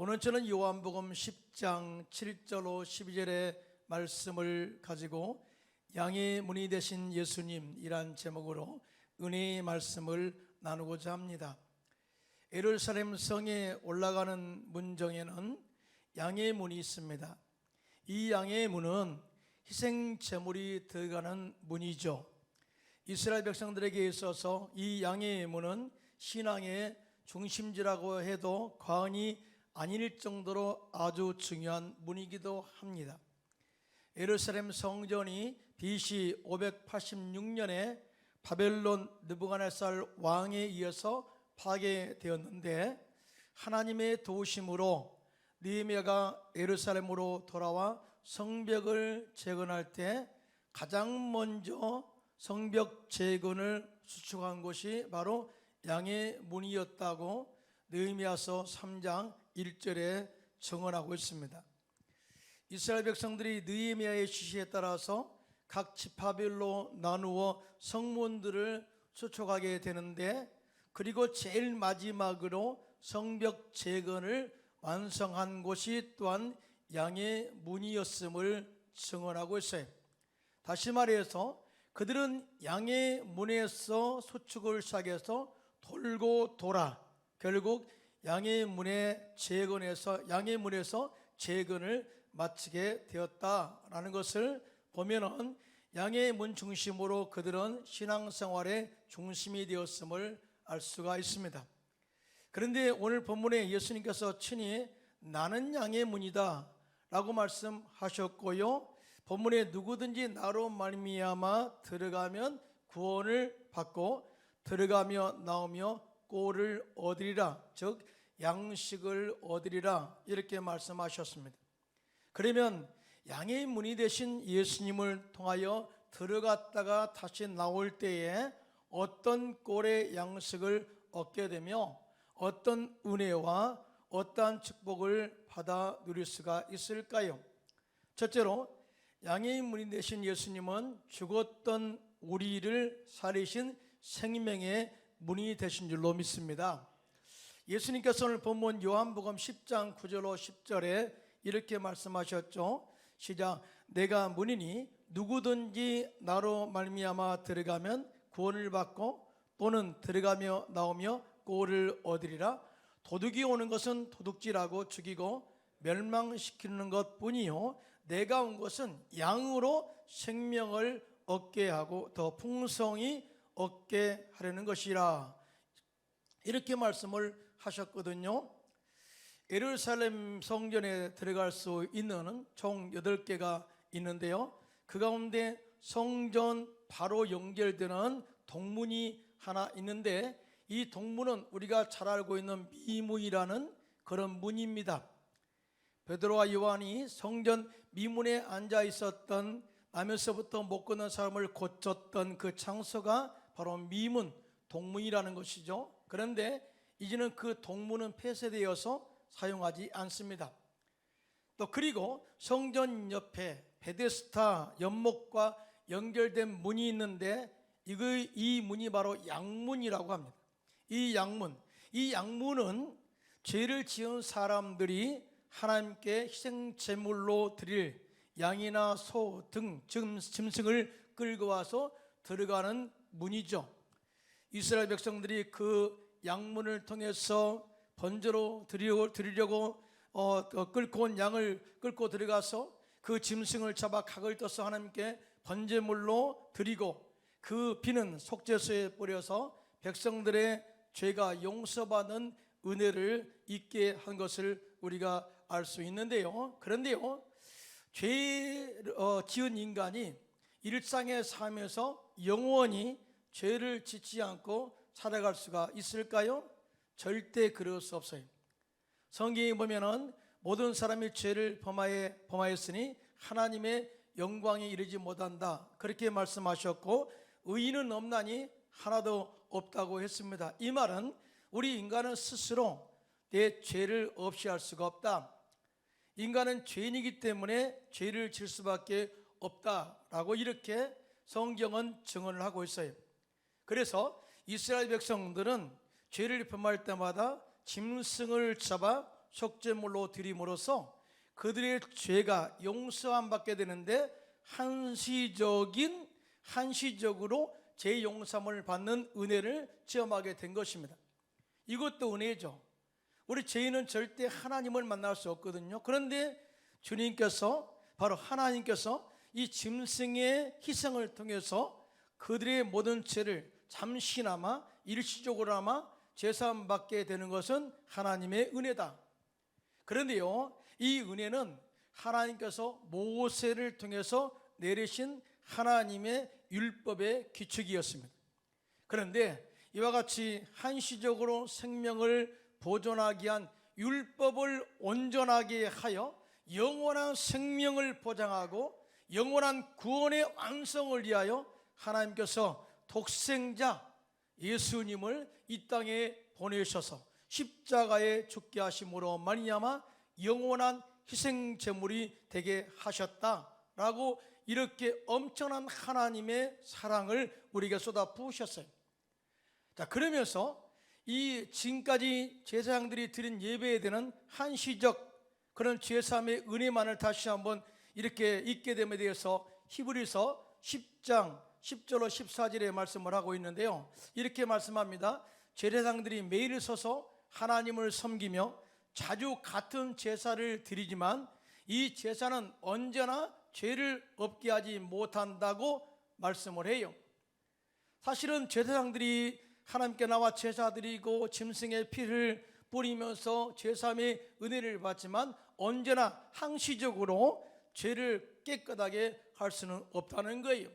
오늘 저는 요한복음 10장 7절로 12절의 말씀을 가지고 양의 문이 되신 예수님이란 제목으로 은혜의 말씀을 나누고자 합니다. 예루살렘 성에 올라가는 문정에는 양의 문이 있습니다. 이 양의 문은 희생 제물이 들어가는 문이죠. 이스라엘 백성들에게 있어서 이 양의 문은 신앙의 중심지라고 해도 과언이 아닐 정도로 아주 중요한 문이기도 합니다. 예루살렘 성전이 BC 586년에 바벨론 느부갓네살 왕에 의해서 파괴되었는데 하나님의 도우심으로 느헤미야가 예루살렘으로 돌아와 성벽을 재건할 때 가장 먼저 성벽 재건을 수축한 곳이 바로 양의 문이었다고 느헤미야서 3장 1절에 증언하고 있습니다. 이스라엘 백성들이 느헤미야의 지시에 따라서 각 지파별로 나누어 성문들을 수축하게 되는데, 그리고 제일 마지막으로 성벽 재건을 완성한 곳이 또한 양의 문이었음을 증언하고 있어요. 다시 말해서 그들은 양의 문에서 수축을 시작해서 돌고 돌아 결국 양의 문에서 재건을 마치게 되었다라는 것을 보면은 양의 문 중심으로 그들은 신앙생활의 중심이 되었음을 알 수가 있습니다. 그런데 오늘 본문에 예수님께서 친히 나는 양의 문이다 라고 말씀하셨고요, 본문에 누구든지 나로 말미암아 들어가면 구원을 받고 들어가며 나오며 꼴을 얻으리라, 즉 양식을 얻으리라, 이렇게 말씀하셨습니다. 그러면 양의 문이 되신 예수님을 통하여 들어갔다가 다시 나올 때에 어떤 꼴의 양식을 얻게 되며 어떤 은혜와 어떠한 축복을 받아 누릴 수가 있을까요? 첫째로 양의 문이 되신 예수님은 죽었던 우리를 살리신 생명의 문이 되신 줄로 믿습니다. 예수님께서 오늘 본문 요한복음 10장 9절로 10절에 이렇게 말씀하셨죠. 시작. 내가 문이니 누구든지 나로 말미암아 들어가면 구원을 받고 또는 들어가며 나오며 꼴을 얻으리라. 도둑이 오는 것은 도둑질하고 죽이고 멸망시키는 것뿐이요 내가 온 것은 양으로 생명을 얻게 하고 더 풍성히 얻게 하려는 것이라, 이렇게 말씀을 하셨거든요. 예루살렘 성전에 들어갈 수 있는 총 8개가 있는데요, 그 가운데 성전 바로 연결되는 동문이 하나 있는데, 이 동문은 우리가 잘 알고 있는 미문이라는 그런 문입니다. 베드로와 요한이 성전 미문에 앉아 있었던, 나면서부터 못 걷는 사람을 고쳤던 그 장소가 바로 미문, 동문이라는 것이죠. 그런데 이제는 그 동문은 폐쇄되어서 사용하지 않습니다. 또 그리고 성전 옆에 베데스다 연못과 연결된 문이 있는데 이 문이 바로 양문이라고 합니다. 이 양문은 죄를 지은 사람들이 하나님께 희생 제물로 드릴 양이나 소 등 짐승을 끌고 와서 들어가는 문이죠. 이스라엘 백성들이 그 양문을 통해서 번제로 드리려고 끌고 온 양을 끌고 들어가서 그 짐승을 잡아 각을 떠서 하나님께 번제물로 드리고 그 피는 속죄소에 뿌려서 백성들의 죄가 용서받는 은혜를 있게 한 것을 우리가 알 수 있는데요. 그런데요, 죄 지은 인간이 일상의 삶에서 영원히 죄를 짓지 않고 살아갈 수가 있을까요? 절대 그럴 수 없어요. 성경에 보면은 모든 사람이 죄를 범하였으니 하나님의 영광에 이르지 못한다, 그렇게 말씀하셨고, 의인은 없나니 하나도 없다고 했습니다. 이 말은 우리 인간은 스스로 내 죄를 없이 할 수가 없다, 인간은 죄인이기 때문에 죄를 질 수밖에 없다라고 이렇게 성경은 증언을 하고 있어요. 그래서 이스라엘 백성들은 죄를 범할 때마다 짐승을 잡아 속죄물로 드림으로써 그들의 죄가 용서함 받게 되는데 한시적으로 죄 용서함을 받는 은혜를 체험하게 된 것입니다. 이것도 은혜죠. 우리 죄인은 절대 하나님을 만날 수 없거든요. 그런데 주님께서, 바로 하나님께서 이 짐승의 희생을 통해서 그들의 모든 죄를 잠시나마 일시적으로나마 제사함 받게 되는 것은 하나님의 은혜다. 그런데요, 이 은혜는 하나님께서 모세를 통해서 내리신 하나님의 율법의 규칙이었습니다. 그런데 이와 같이 한시적으로 생명을 보존하기 위한 율법을 온전하게 하여 영원한 생명을 보장하고 영원한 구원의 완성을 위하여 하나님께서 독생자 예수님을 이 땅에 보내셔서 십자가에 죽게 하심으로 말미암아 영원한 희생 제물이 되게 하셨다라고 이렇게 엄청난 하나님의 사랑을 우리에게 쏟아 부으셨어요. 자, 그러면서 이 지금까지 제사장들이 드린 예배에 대한 한시적 그런 제사함의 은혜만을 다시 한번 이렇게 잊게 됨에 대해서 히브리서 10장 10절로 14절에 말씀을 하고 있는데요, 이렇게 말씀합니다. 제사장들이 매일 서서 하나님을 섬기며 자주 같은 제사를 드리지만 이 제사는 언제나 죄를 없게 하지 못한다고 말씀을 해요. 사실은 제사장들이 하나님께 나와 제사 드리고 짐승의 피를 뿌리면서 제사함의 은혜를 받지만 언제나 항시적으로 죄를 깨끗하게 할 수는 없다는 거예요.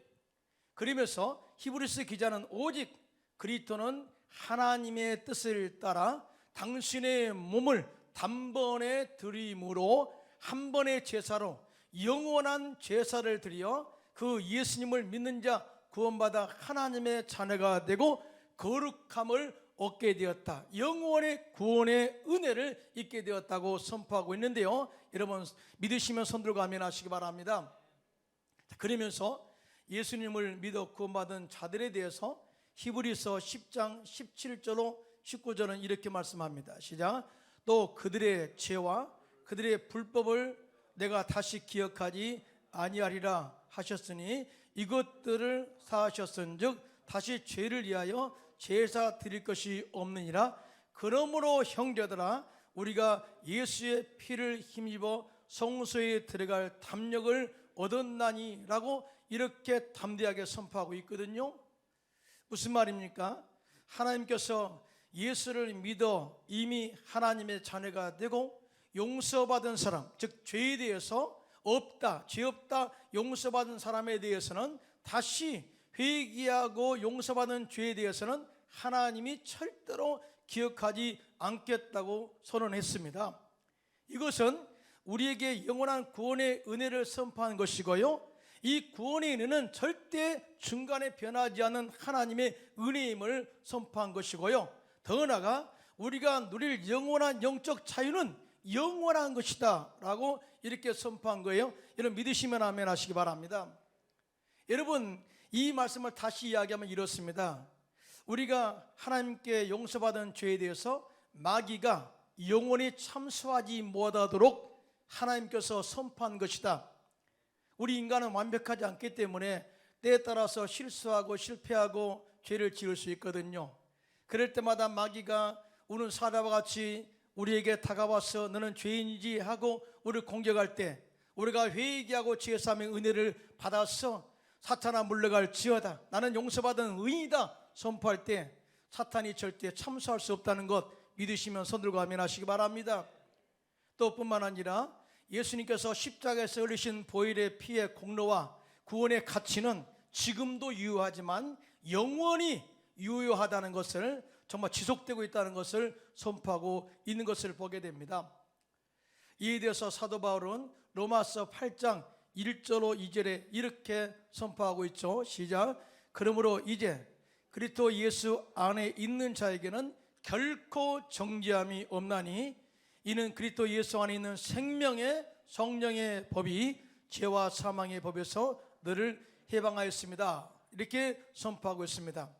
그러면서 히브리서 기자는 오직 그리스도는 하나님의 뜻을 따라 당신의 몸을 단번에 드림으로 한 번의 제사로 영원한 제사를 드려 그 예수님을 믿는 자 구원받아 하나님의 자녀가 되고 거룩함을 얻게 되었다, 영원의 구원의 은혜를 잊게 되었다고 선포하고 있는데요, 여러분 믿으시면 손들고 아멘하시기 바랍니다. 그러면서 예수님을 믿어 구원받은 자들에 대해서 히브리서 10장 17절로 19절은 이렇게 말씀합니다. 시작. 또 그들의 죄와 그들의 불법을 내가 다시 기억하지 아니하리라 하셨으니 이것들을 사하셨은즉 다시 죄를 위하여 제사 드릴 것이 없느니라. 그러므로 형제들아 우리가 예수의 피를 힘입어 성소에 들어갈 담력을 얻었나니 라고 이렇게 담대하게 선포하고 있거든요. 무슨 말입니까? 하나님께서 예수를 믿어 이미 하나님의 자녀가 되고 용서받은 사람, 즉 죄에 대해서 없다, 죄 없다 용서받은 사람에 대해서는 다시 회개하고 용서받은 죄에 대해서는 하나님이 절대로 기억하지 않겠다고 선언했습니다. 이것은 우리에게 영원한 구원의 은혜를 선포한 것이고요, 이 구원의 은혜는 절대 중간에 변하지 않는 하나님의 은혜임을 선포한 것이고요, 더 나아가 우리가 누릴 영원한 영적 자유는 영원한 것이다 라고 이렇게 선포한 거예요. 여러분 믿으시면 아멘 하시기 바랍니다. 여러분 이 말씀을 다시 이야기하면 이렇습니다. 우리가 하나님께 용서받은 죄에 대해서 마귀가 영원히 참수하지 못하도록 하나님께서 선포한 것이다. 우리 인간은 완벽하지 않기 때문에 때에 따라서 실수하고 실패하고 죄를 지을 수 있거든요. 그럴 때마다 마귀가 우는 사자와 같이 우리에게 다가와서 너는 죄인이지 하고 우리를 공격할 때 우리가 회개하고 제사함의 은혜를 받아서 사탄아 물러갈지어다 나는 용서받은 의인이다 선포할 때 사탄이 절대 참수할 수 없다는 것 믿으시면 손들고 아멘 하시기 바랍니다. 또 뿐만 아니라 예수님께서 십자가에서 흘리신 보혈의 피의 공로와 구원의 가치는 지금도 유효하지만 영원히 유효하다는 것을, 정말 지속되고 있다는 것을 선포하고 있는 것을 보게 됩니다. 이에 대해서 사도 바울은 로마서 8장 1절로 2절에 이렇게 선포하고 있죠. 시작. 그러므로 이제 그리스도 예수 안에 있는 자에게는 결코 정죄함이 없나니 이는 그리스도 예수 안에 있는 생명의 성령의 법이 죄와 사망의 법에서 너를 해방하였습니다. 이렇게 선포하고 있습니다.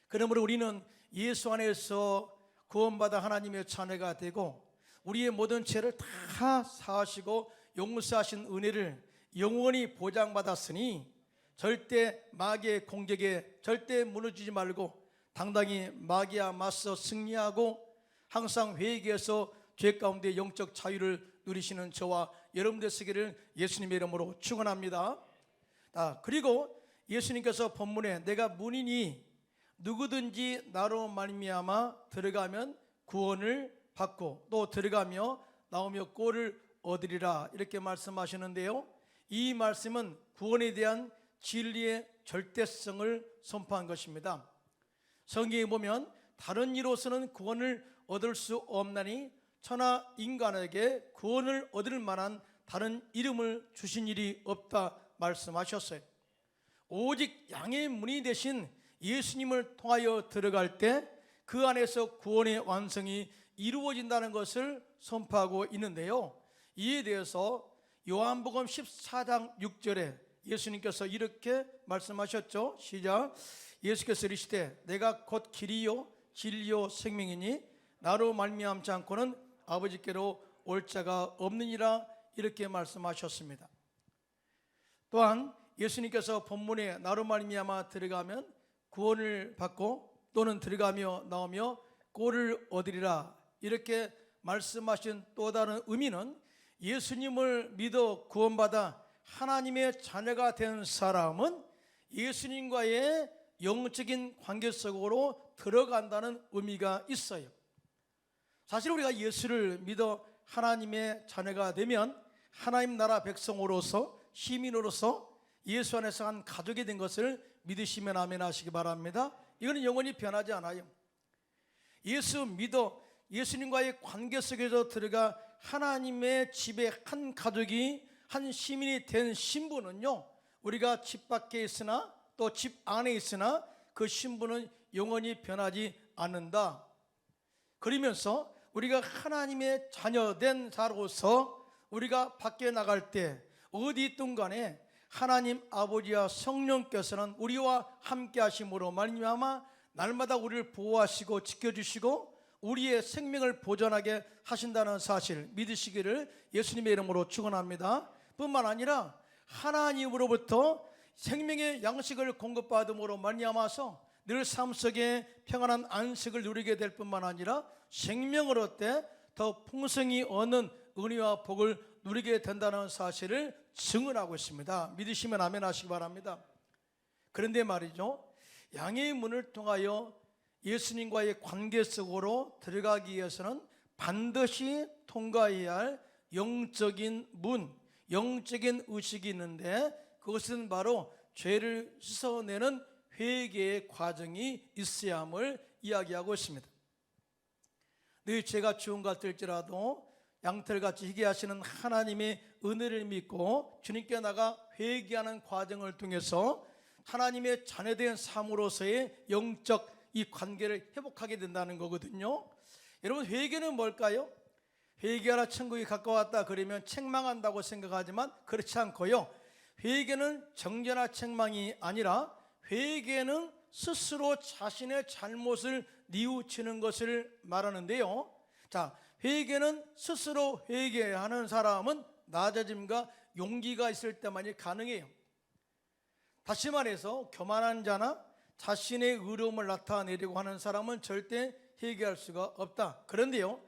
그러므로 우리는 예수 안에서 구원받아 하나님의 자녀가 되고 우리의 모든 죄를 다 사하시고 용서하신 은혜를 영원히 보장받았으니 절대 마귀의 공격에 절대 무너지지 말고 당당히 마귀와 맞서 승리하고 항상 회개해서 죄 가운데 영적 자유를 누리시는 저와 여러분 되시기를 예수님의 이름으로 축원합니다. 그리고 예수님께서 본문에 내가 문이니 누구든지 나로 말미암아 들어가면 구원을 받고 또 들어가며 나오며 꼴을 얻으리라 이렇게 말씀하시는데요, 이 말씀은 구원에 대한 진리의 절대성을 선포한 것입니다. 성경에 보면 다른 이로서는 구원을 얻을 수 없나니 천하 인간에게 구원을 얻을 만한 다른 이름을 주신 일이 없다 말씀하셨어요. 오직 양의 문이 되신 예수님을 통하여 들어갈 때 그 안에서 구원의 완성이 이루어진다는 것을 선포하고 있는데요, 이에 대해서 요한복음 14장 6절에 예수님께서 이렇게 말씀하셨죠. 시작. 예수께서 이르시되 내가 곧 길이요 진리요 생명이니 나로 말미암지 않고는 아버지께로 올 자가 없느니라 이렇게 말씀하셨습니다. 또한 예수님께서 본문에 나로 말미암아 들어가면 구원을 받고 또는 들어가며 나오며 꼴을 얻으리라 이렇게 말씀하신 또 다른 의미는 예수님을 믿어 구원받아 하나님의 자녀가 된 사람은 예수님과의 영적인 관계 속으로 들어간다는 의미가 있어요. 사실 우리가 예수를 믿어 하나님의 자녀가 되면 하나님 나라 백성으로서 시민으로서 예수 안에서 한 가족이 된 것을 믿으시면 아멘 하시기 바랍니다. 이거는 영원히 변하지 않아요. 예수 믿어 예수님과의 관계 속에서 들어가 하나님의 집에 한 가족이 한 시민이 된 신분은요, 우리가 집 밖에 있으나 또 집 안에 있으나 그 신분은 영원히 변하지 않는다. 그러면서 우리가 하나님의 자녀된 자로서 우리가 밖에 나갈 때 어디 있든 간에 하나님 아버지와 성령께서는 우리와 함께 하심으로 말미암아 날마다 우리를 보호하시고 지켜주시고 우리의 생명을 보존하게 하신다는 사실 믿으시기를 예수님의 이름으로 축원합니다. 뿐만 아니라 하나님으로부터 생명의 양식을 공급받음으로 말미암아서 늘 삶 속에 평안한 안식을 누리게 될 뿐만 아니라 생명을 얻되 더 풍성히 얻는 은혜와 복을 누리게 된다는 사실을 증언하고 있습니다. 믿으시면 아멘 하시기 바랍니다. 그런데 말이죠, 양의 문을 통하여 예수님과의 관계 속으로 들어가기 위해서는 반드시 통과해야 할 영적인 문, 영적인 의식이 있는데 그것은 바로 죄를 씻어내는 회개의 과정이 있어야 함을 이야기하고 있습니다. 너희 죄가 주운 것 같을지라도 양털같이 희게 하시는 하나님의 은혜를 믿고 주님께 나가 회개하는 과정을 통해서 하나님의 자녀된 삶으로서의 영적 이 관계를 회복하게 된다는 거거든요. 여러분, 회개는 뭘까요? 회개하라 천국이 가까웠다 그러면 책망한다고 생각하지만 그렇지 않고요, 회개는 정죄나 책망이 아니라 회개는 스스로 자신의 잘못을 뉘우치는 것을 말하는데요, 자, 회개는 스스로 회개하는 사람은 낮아짐과 용기가 있을 때만이 가능해요. 다시 말해서 교만한 자나 자신의 의로움을 나타내려고 하는 사람은 절대 회개할 수가 없다. 그런데요,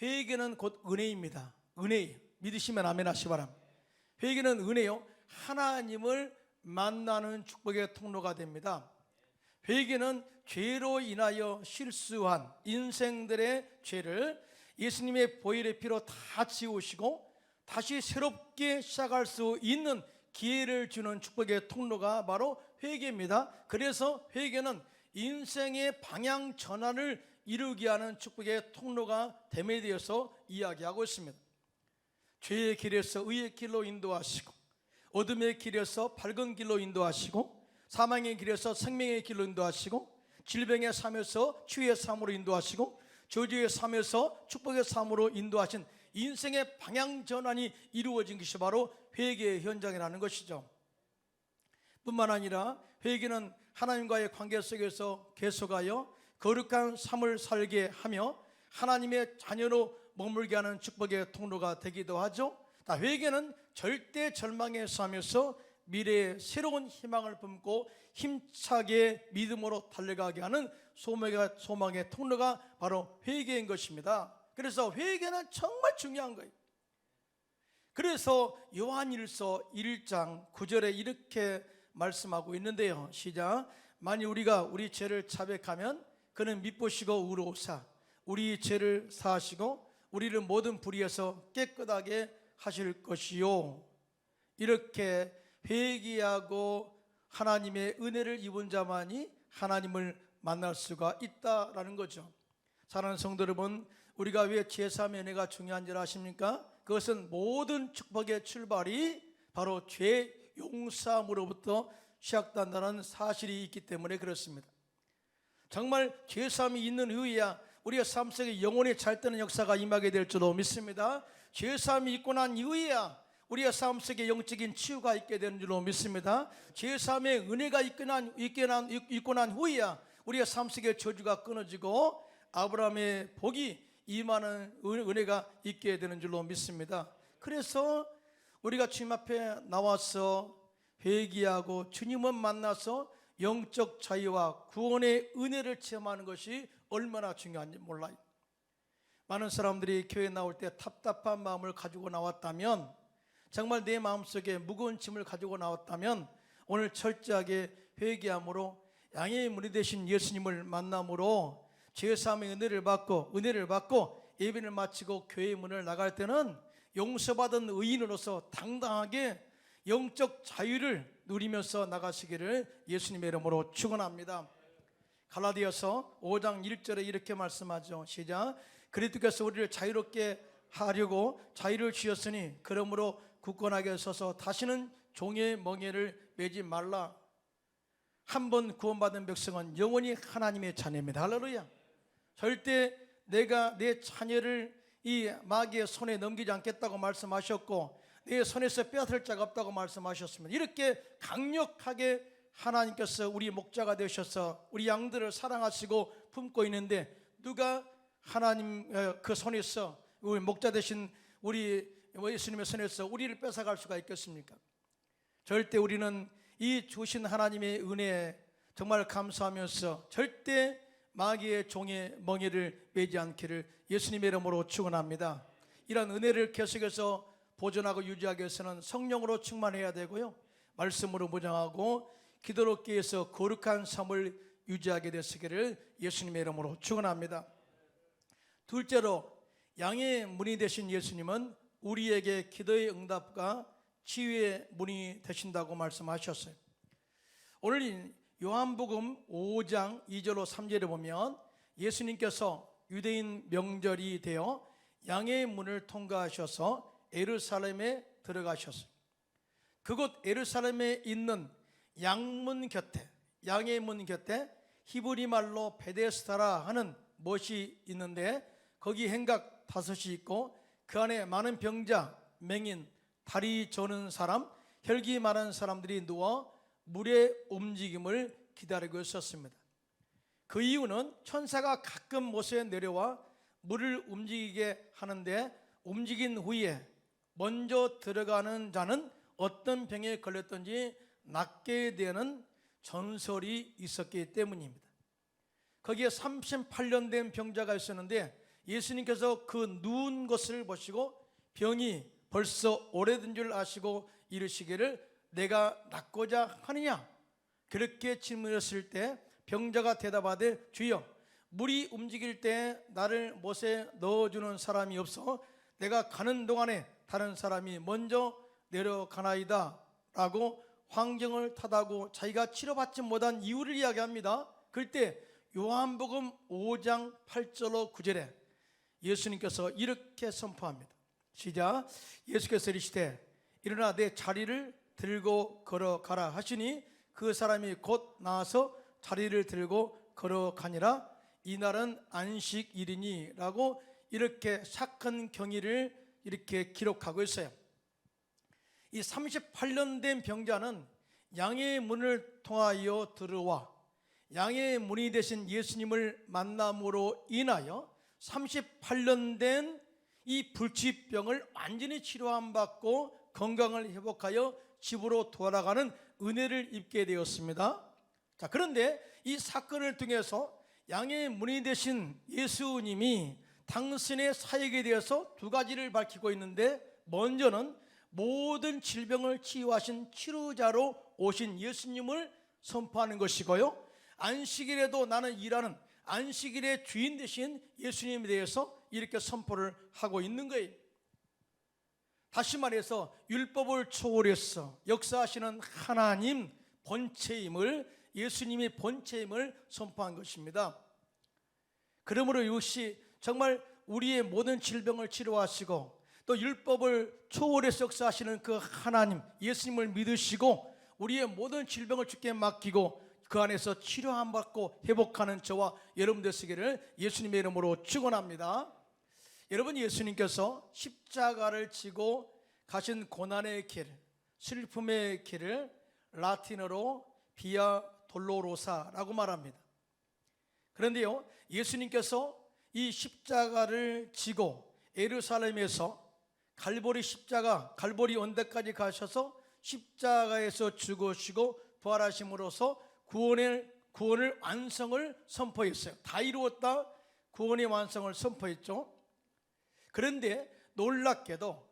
회개는 곧 은혜입니다. 은혜예요. 믿으시면 아멘 하시기 바랍니다. 회개는 은혜요, 하나님을 만나는 축복의 통로가 됩니다. 회개는 죄로 인하여 실수한 인생들의 죄를 예수님의 보혈의 피로 다 지우시고 다시 새롭게 시작할 수 있는 기회를 주는 축복의 통로가 바로 회개입니다. 그래서 회개는 인생의 방향 전환을 이루게 하는 축복의 통로가 됨에 대해서 이야기하고 있습니다. 죄의 길에서 의의 길로 인도하시고 어둠의 길에서 밝은 길로 인도하시고 사망의 길에서 생명의 길로 인도하시고 질병의 삶에서 치유의 삶으로 인도하시고 저주의 삶에서 축복의 삶으로 인도하신 인생의 방향 전환이 이루어진 것이 바로 회개의 현장이라는 것이죠. 뿐만 아니라 회개는 하나님과의 관계 속에서 계속하여 거룩한 삶을 살게 하며 하나님의 자녀로 머물게 하는 축복의 통로가 되기도 하죠. 회개는 절대 절망에서 하면서 미래의 새로운 희망을 품고 힘차게 믿음으로 달려가게 하는 소망의 통로가 바로 회개인 것입니다. 그래서 회개는 정말 중요한 거예요. 그래서 요한일서 1장 9절에 이렇게 말씀하고 있는데요. 시작. 만일 우리가 우리 죄를 자백하면 그는 미쁘시고 의로우사 우리 죄를 사하시고 우리를 모든 불의에서 깨끗하게 하실 것이요. 이렇게 회개하고 하나님의 은혜를 입은 자만이 하나님을 만날 수가 있다라는 거죠. 사랑하는 성도 여러분, 우리가 왜 죄사함의 은혜가 중요한 줄 아십니까? 그것은 모든 축복의 출발이 바로 죄 용서함으로부터 시작된다는 사실이 있기 때문에 그렇습니다. 정말 죄사함이 있는 후에야 우리의 삶 속에 영혼이 잘 되는 역사가 임하게 될 줄로 믿습니다. 죄사함이 있고 난 이후에야 우리의 삶 속에 영적인 치유가 있게 되는 줄로 믿습니다. 죄사함의 은혜가 있고 난 후에야 우리의 삶 속에 저주가 끊어지고 아브라함의 복이 임하는 은혜가 있게 되는 줄로 믿습니다. 그래서 우리가 주님 앞에 나와서 회개하고 주님을 만나서 영적 자유와 구원의 은혜를 체험하는 것이 얼마나 중요한지 몰라요. 많은 사람들이 교회에 나올 때 답답한 마음을 가지고 나왔다면, 정말 내 마음속에 무거운 짐을 가지고 나왔다면 오늘 철저하게 회개함으로 양의 문이 되신 예수님을 만남으로 죄사함의 은혜를 받고 예배를 마치고 교회의 문을 나갈 때는 용서받은 의인으로서 당당하게 영적 자유를 누리면서 나가시기를 예수님의 이름으로 축원합니다. 갈라디아서 5장 1절에 이렇게 말씀하죠. 시작. 그리스도께서 우리를 자유롭게 하려고 자유를 주셨으니 그러므로 굳건하게 서서 다시는 종의 멍에를 매지 말라. 한 번 구원받은 백성은 영원히 하나님의 자녀입니다. 할렐루야. 절대 내가 내 자녀를 이 마귀의 손에 넘기지 않겠다고 말씀하셨고 내 손에서 빼앗을 자가 없다고 말씀하셨습니다. 이렇게 강력하게 하나님께서 우리 목자가 되셔서 우리 양들을 사랑하시고 품고 있는데 누가 하나님 그 손에서 우리 목자 되신 우리 예수님의 손에서 우리를 뺏어갈 수가 있겠습니까? 절대 우리는 이 주신 하나님의 은혜에 정말 감사하면서 절대 마귀의 종의 멍에를 매지 않기를 예수님의 이름으로 축원합니다. 이런 은혜를 계속해서 보존하고 유지하기 위해서는 성령으로 충만해야 되고요, 말씀으로 무장하고 기도로 깨어서 거룩한 삶을 유지하게 되시기를 예수님의 이름으로 축원합니다. 둘째로 양의 문이 되신 예수님은 우리에게 기도의 응답과 치유의 문이 되신다고 말씀하셨어요. 오늘 요한복음 5장 2절로 3절에 보면 예수님께서 유대인 명절이 되어 양의 문을 통과하셔서 예루살렘에 들어가셨어요. 그곳 예루살렘에 있는 양문 곁에, 양의 문 곁에 히브리 말로 베데스다라 하는 못이 있는데 거기 행각 5이 있고 그 안에 많은 병자, 맹인, 다리 저는 사람, 혈기 많은 사람들이 누워 물의 움직임을 기다리고 있었습니다. 그 이유는 천사가 가끔 못에 내려와 물을 움직이게 하는데 움직인 후에 먼저 들어가는 자는 어떤 병에 걸렸든지 낫게 되는 전설이 있었기 때문입니다. 거기에 38년 된 병자가 있었는데 예수님께서 그 누운 것을 보시고 병이 벌써 오래된 줄 아시고 이르시기를 내가 낫고자 하느냐? 그렇게 질문했을 때 병자가 대답하되 주여 물이 움직일 때 나를 못에 넣어주는 사람이 없어 내가 가는 동안에 다른 사람이 먼저 내려가나이다 라고 환경을 탓하고 자기가 치료받지 못한 이유를 이야기합니다. 그때 요한복음 5장 8절로 9절에 예수님께서 이렇게 선포합니다. 시작. 예수께서 이르시되 일어나 내 자리를 들고 걸어가라 하시니 그 사람이 곧 나와서 자리를 들고 걸어가니라. 이날은 안식일이니 라고 이렇게 착한 경위를 이렇게 기록하고 있어요. 이 38년 된 병자는 양의 문을 통하여 들어와 양의 문이 되신 예수님을 만남으로 인하여 38년 된 이 불치병을 완전히 치료함 받고 건강을 회복하여 집으로 돌아가는 은혜를 입게 되었습니다. 자, 그런데 이 사건을 통해서 양의 문이 되신 예수님이 당신의 사역에 대해서 두 가지를 밝히고 있는데, 먼저는 모든 질병을 치유하신 치료자로 오신 예수님을 선포하는 것이고요, 안식일에도 나는 일하는 안식일의 주인 되신 예수님에 대해서 이렇게 선포를 하고 있는 거예요. 다시 말해서 율법을 초월해서 역사하시는 하나님 본체임을, 예수님의 본체임을 선포한 것입니다. 그러므로 역시 정말 우리의 모든 질병을 치료하시고 또 율법을 초월해서 역사하시는 그 하나님 예수님을 믿으시고 우리의 모든 질병을 주께 맡기고 그 안에서 치료함 받고 회복하는 저와 여러분 되시기를 예수님의 이름으로 축원합니다. 여러분, 예수님께서 십자가를 지고 가신 고난의 길, 슬픔의 길을 라틴어로 비아 돌로로사라고 말합니다. 그런데요, 예수님께서 이 십자가를 지고 예루살렘에서 갈보리 십자가, 갈보리 언덕까지 가셔서 십자가에서 죽으시고 부활하심으로써 구원을 완성을 선포했어요. 다 이루었다, 구원의 완성을 선포했죠. 그런데 놀랍게도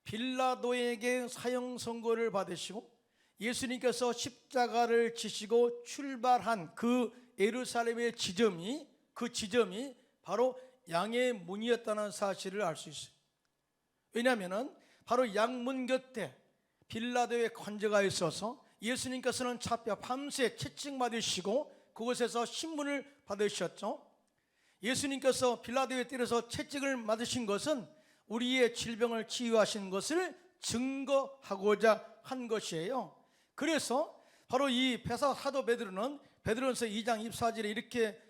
빌라도에게 사형 선고를 받으시고 예수님께서 십자가를 지시고 출발한 그 예루살렘의 지점이, 그 지점이 바로 양의 문이었다는 사실을 알 수 있어요. 왜냐하면 바로 양문 곁에 빌라도의 관저가 있어서 예수님께서는 잡혀 밤새 채찍맞으시고 그곳에서 신문을 받으셨죠. 예수님께서 빌라도의 뜰에서 채찍을 맞으신 것은 우리의 질병을 치유하신 것을 증거하고자 한 것이에요. 그래서 바로 이 사도 베드로는 베드로전서 2장 24절에 이렇게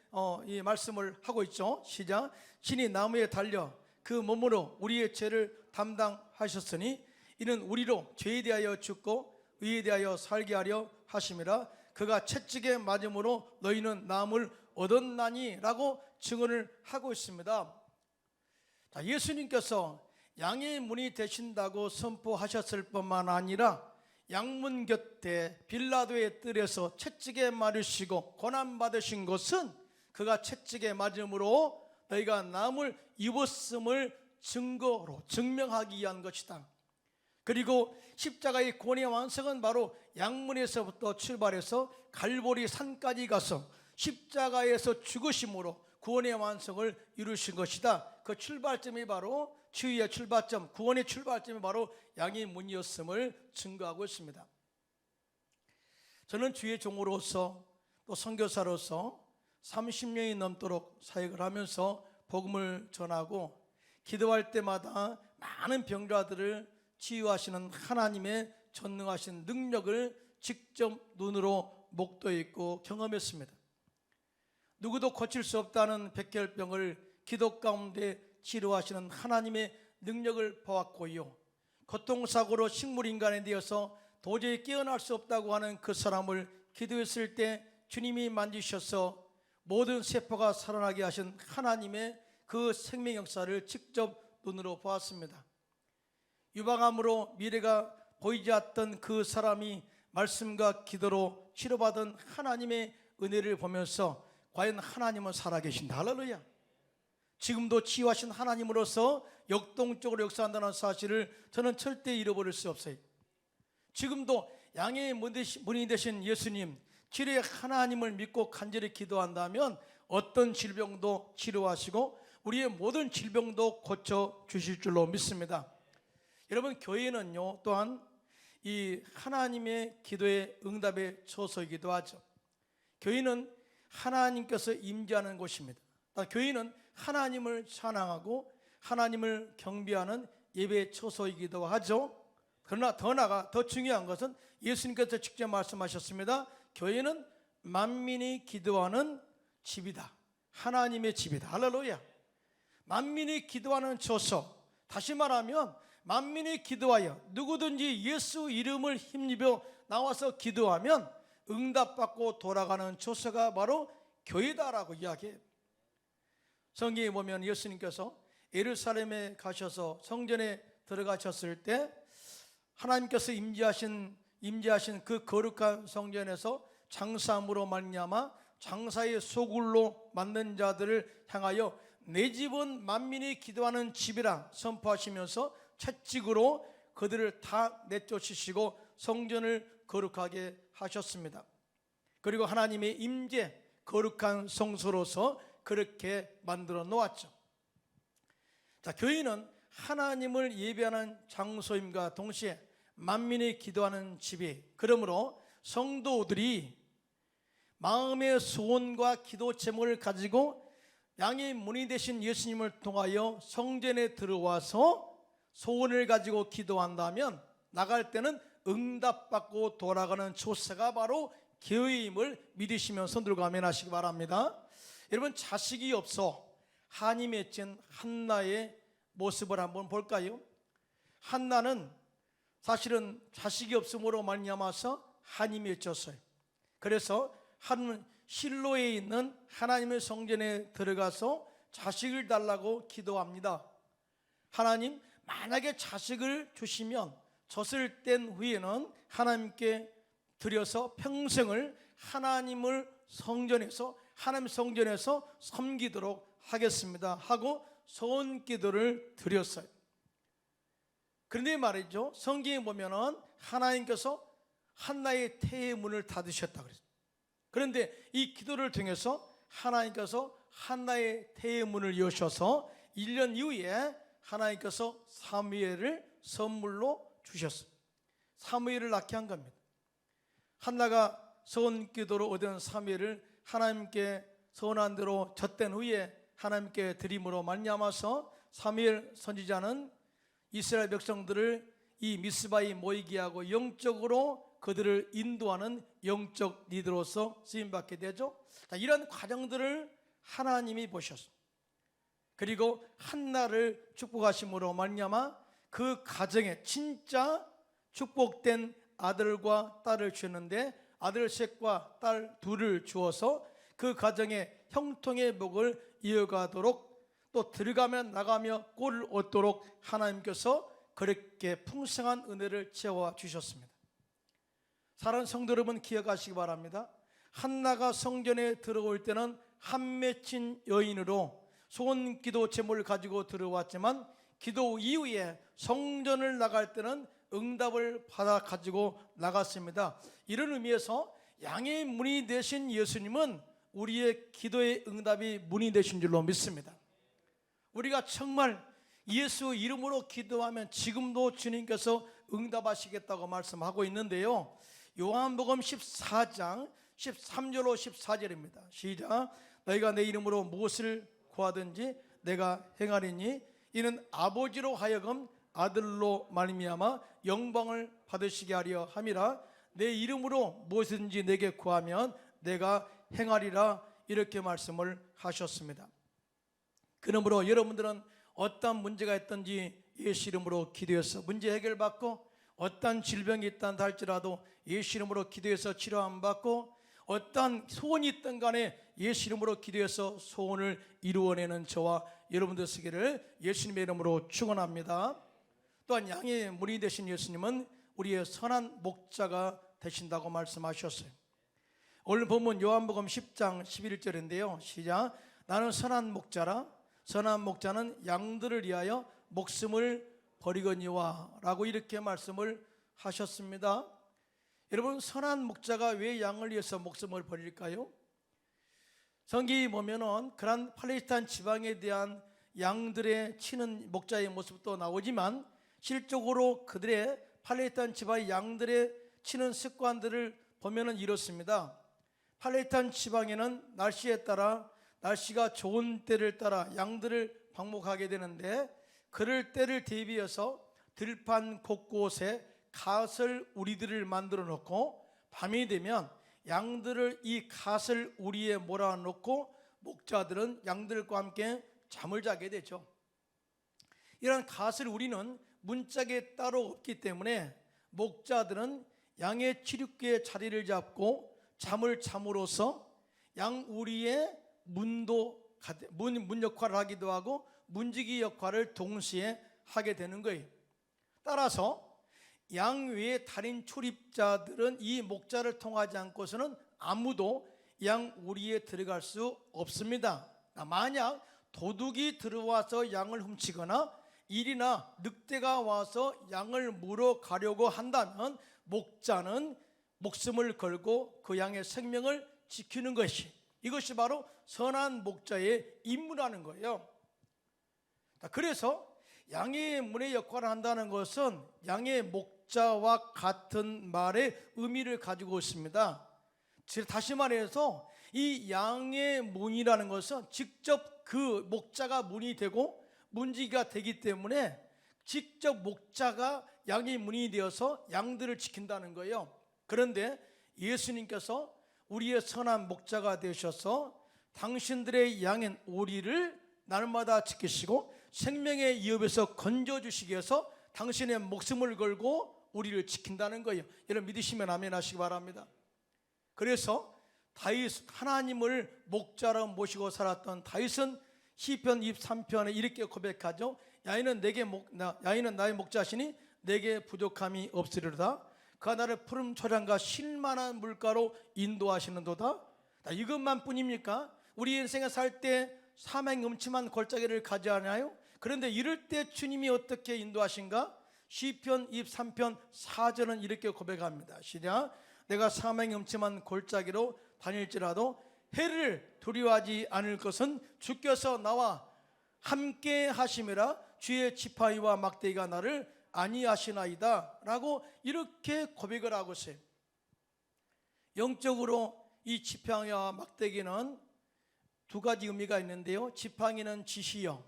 이 말씀을 하고 있죠. 시작. 신이 나무에 달려 그 몸으로 우리의 죄를 담당하셨으니 이는 우리로 죄에 대하여 죽고 의에 대하여 살게 하려 하심이라. 그가 채찍에 맞음으로 너희는 나음을 얻었나니 라고 증언을 하고 있습니다. 자, 예수님께서 양의 문이 되신다고 선포하셨을 뿐만 아니라 양문 곁에 빌라도의 뜰에서 채찍에 맞으시고 고난받으신 것은 그가 채찍에 맞음으로 너희가 나음을 입었음을 증거로 증명하기 위한 것이다. 그리고 십자가의 구원의 완성은 바로 양문에서부터 출발해서 갈보리 산까지 가서 십자가에서 죽으심으로 구원의 완성을 이루신 것이다. 그 출발점이 바로 치유의 출발점, 구원의 출발점이 바로 양의 문이었음을 증거하고 있습니다. 저는 주의 종으로서 또 선교사로서 30년이 넘도록 사역을 하면서 복음을 전하고 기도할 때마다 많은 병자들을 치유하시는 하나님의 전능하신 능력을 직접 눈으로 목도했고 경험했습니다. 누구도 고칠 수 없다는 백혈병을 기도 가운데 치료하시는 하나님의 능력을 보았고요, 고통사고로 식물인간에 대해서 도저히 깨어날 수 없다고 하는 그 사람을 기도했을 때 주님이 만지셔서 모든 세포가 살아나게 하신 하나님의 그 생명 역사를 직접 눈으로 보았습니다. 유방암으로 미래가 보이지 않던 그 사람이 말씀과 기도로 치료받은 하나님의 은혜를 보면서 과연 하나님은 살아계신다. 할렐루야. 지금도 치유하신 하나님으로서 역동적으로 역사한다는 사실을 저는 절대 잃어버릴 수 없어요. 지금도 양의 문이 되신 예수님, 치료의 하나님을 믿고 간절히 기도한다면 어떤 질병도 치료하시고 우리의 모든 질병도 고쳐주실 줄로 믿습니다. 여러분, 교회는요 또한 이 하나님의 기도의 응답의 처소이기도 하죠. 교회는 하나님께서 임재하는 곳입니다. 교회는 하나님을 찬양하고 하나님을 경배하는 예배 처소이기도 하죠. 그러나 더 중요한 것은 예수님께서 직접 말씀하셨습니다. 교회는 만민이 기도하는 집이다. 하나님의 집이다. 할렐루야. 만민이 기도하는 처소, 다시 말하면 만민이 기도하여 누구든지 예수 이름을 힘입어 나와서 기도하면 응답받고 돌아가는 처소가 바로 교회다라고 이야기해요. 성경에 보면 예수님께서 예루살렘에 가셔서 성전에 들어가셨을 때 하나님께서 임재하신 그 거룩한 성전에서 장사함으로 말미암아 장사의 소굴로 만든 자들을 향하여 내 집은 만민이 기도하는 집이라 선포하시면서 채찍으로 그들을 다 내쫓으시고 성전을 거룩하게 하셨습니다. 그리고 하나님의 임재 거룩한 성소로서 그렇게 만들어 놓았죠. 자, 교회는 하나님을 예배하는 장소임과 동시에 만민이 기도하는 집이, 그러므로 성도들이 마음의 소원과 기도 제목을 가지고 양의 문이 되신 예수님을 통하여 성전에 들어와서 소원을 가지고 기도한다면 나갈 때는 응답받고 돌아가는 조세가 바로 교회임을 믿으시면 손 들고 아멘하시기 바랍니다. 여러분, 자식이 없어 한이 맺힌 한나의 모습을 한번 볼까요? 한나는 사실은 자식이 없음으로 말미암아서 한이 맺혔어요. 그래서 한 실로에 있는 하나님의 성전에 들어가서 자식을 달라고 기도합니다. 하나님, 만약에 자식을 주시면 젖을 뗀 후에는 하나님께 드려서 평생을 하나님을 성전에서, 하나님 성전에서 섬기도록 하겠습니다 하고 소원 기도를 드렸어요. 그런데 말이죠, 성경에 보면은 하나님께서 한나의 태의 문을 닫으셨다 그랬어요. 그런데 이 기도를 통해서 하나님께서 한나의 태의 문을 여셔서 1년 이후에 하나님께서 사무엘을 선물로 주셨어요. 사무엘을 낳게 한 겁니다. 한나가 소원 기도로 얻은 사무엘을 하나님께 소원한 대로 젖된 후에 하나님께 드림으로 말미암아서 사무엘 선지자는 이스라엘 백성들을 이 미스바에 모이게 하고 영적으로 그들을 인도하는 영적 리더로서 쓰임받게 되죠. 자, 이런 과정들을 하나님이 보셨습니다. 그리고 한나를 축복하심으로 말미암아 그 가정에 진짜 축복된 아들과 딸을 주셨는데 아들 셋과 딸 둘을 주어서 그 가정에 형통의 복을 이어가도록, 또 들어가면 나가며 꼴을 얻도록 하나님께서 그렇게 풍성한 은혜를 채워 주셨습니다. 사랑하는 성도 여러분, 기억하시기 바랍니다. 한나가 성전에 들어올 때는 한 맺힌 여인으로 소원 기도 제목을 가지고 들어왔지만 기도 이후에 성전을 나갈 때는 응답을 받아 가지고 나갔습니다. 이런 의미에서 양의 문이 되신 예수님은 우리의 기도의 응답이 문이 되신 줄로 믿습니다. 우리가 정말 예수 이름으로 기도하면 지금도 주님께서 응답하시겠다고 말씀하고 있는데요, 요한복음 14장 13절로 14절입니다. 시작. 너희가 내 이름으로 무엇을 구하든지 내가 행하리니 이는 아버지로 하여금 아들로 말미암아 영광을 받으시게 하려 함이라. 내 이름으로 무엇이든지 내게 구하면 내가 행하리라. 이렇게 말씀을 하셨습니다. 그러므로 여러분들은 어떤 문제가 있든지 예수 이름으로 기도해서 문제 해결받고, 어떤 질병이 있다 할지라도 예수 이름으로 기도해서 치료함 받고, 어떤 소원이 있든 간에 예수 이름으로 기도해서 소원을 이루어내는 저와 여러분들 되시기를 예수님의 이름으로 축원합니다. 또한 양의 문이 되신 예수님은 우리의 선한 목자가 되신다고 말씀하셨어요. 오늘 본문 요한복음 10장 11절인데요 시작. 나는 선한 목자라. 선한 목자는 양들을 위하여 목숨을 버리거니와 라고 이렇게 말씀을 하셨습니다. 여러분, 선한 목자가 왜 양을 위해서 목숨을 버릴까요? 성경에 보면은 그런 팔레스타인 지방에 대한 양들의 치는 목자의 모습도 나오지만 실적으로 그들의 팔레스타인 지방의 양들의 치는 습관들을 보면은 이렇습니다. 팔레스타인 지방에는 날씨에 따라, 날씨가 좋은 때를 따라 양들을 방목하게 되는데, 그럴 때를 대비해서 들판 곳곳에 갓을 우리들을 만들어 놓고 밤이 되면 양들을 이 갓을 우리에 몰아놓고 목자들은 양들과 함께 잠을 자게 되죠. 이런 갓을 우리는 문짝에 따로 없기 때문에 목자들은 양의 치륙기에 자리를 잡고 잠을 잠으로써 양 우리의 문 역할을 하기도 하고 문지기 역할을 동시에 하게 되는 거예요. 따라서 양 외의 달인 출입자들은 이 목자를 통하지 않고서는 아무도 양 우리에 들어갈 수 없습니다. 만약 도둑이 들어와서 양을 훔치거나 일이나 늑대가 와서 양을 물어가려고 한다면 목자는 목숨을 걸고 그 양의 생명을 지키는 것이, 이것이 바로 선한 목자의 임무라는 거예요. 그래서 양의 문의 역할을 한다는 것은 양의 목자와 같은 말의 의미를 가지고 있습니다. 다시 말해서 이 양의 문이라는 것은 직접 그 목자가 문이 되고 문지기가 되기 때문에 직접 목자가 양의 문이 되어서 양들을 지킨다는 거예요. 그런데 예수님께서 우리의 선한 목자가 되셔서 당신들의 양인 오리를 날마다 지키시고 생명의 위협에서 건져주시기 위해서 당신의 목숨을 걸고 우리를 지킨다는 거예요. 여러분 믿으시면 아멘 하시기 바랍니다. 그래서 다윗, 하나님을 목자로 모시고 살았던 다윗은 시편 23편에 이렇게 고백하죠. 야인은 나의 목자시니 내게 부족함이 없으리로다. 그가 나를 푸른 초장과 쉴만한 물가로 인도하시는도다. 이것만 뿐입니까? 우리 인생에 살 때 사망 음침한 골짜기를 가지 않아요? 그런데 이럴 때 주님이 어떻게 인도하신가? 시편 23편 4절은 이렇게 고백합니다. 시작. 내가 사망 음침한 골짜기로 다닐지라도 해를 두려워하지 않을 것은 주께서 나와 함께 하심이라. 주의 지팡이와 막대기가 나를 안위하시나이다 라고 이렇게 고백을 하고 있어요. 영적으로 이 지팡이와 막대기는 두 가지 의미가 있는데요. 지팡이는 지시형,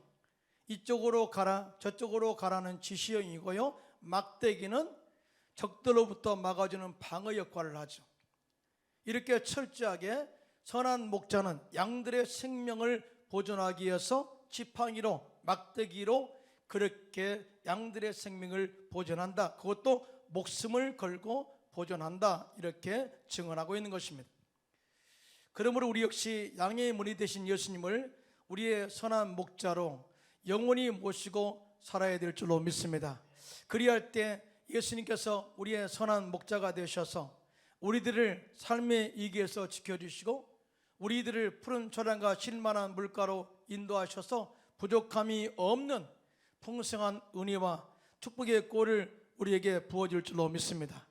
이쪽으로 가라 저쪽으로 가라는 지시형이고요. 막대기는 적들로부터 막아주는 방어 역할을 하죠. 이렇게 철저하게 선한 목자는 양들의 생명을 보존하기 위해서 지팡이로 막대기로 그렇게 양들의 생명을 보존한다. 그것도 목숨을 걸고 보존한다. 이렇게 증언하고 있는 것입니다. 그러므로 우리 역시 양의 문이 되신 예수님을 우리의 선한 목자로 영원히 모시고 살아야 될 줄로 믿습니다. 그리할 때 예수님께서 우리의 선한 목자가 되셔서 우리들을 삶의 위기에서 지켜주시고 우리들을 푸른 초장과 쉴만한 물가로 인도하셔서 부족함이 없는 풍성한 은혜와 축복의 꼴을 우리에게 부어줄 줄로 믿습니다.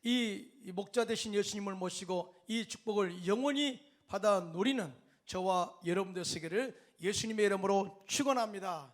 이 목자 되신 예수님을 모시고 이 축복을 영원히 받아 누리는 저와 여러분들 되시기를 예수님의 이름으로 축원합니다.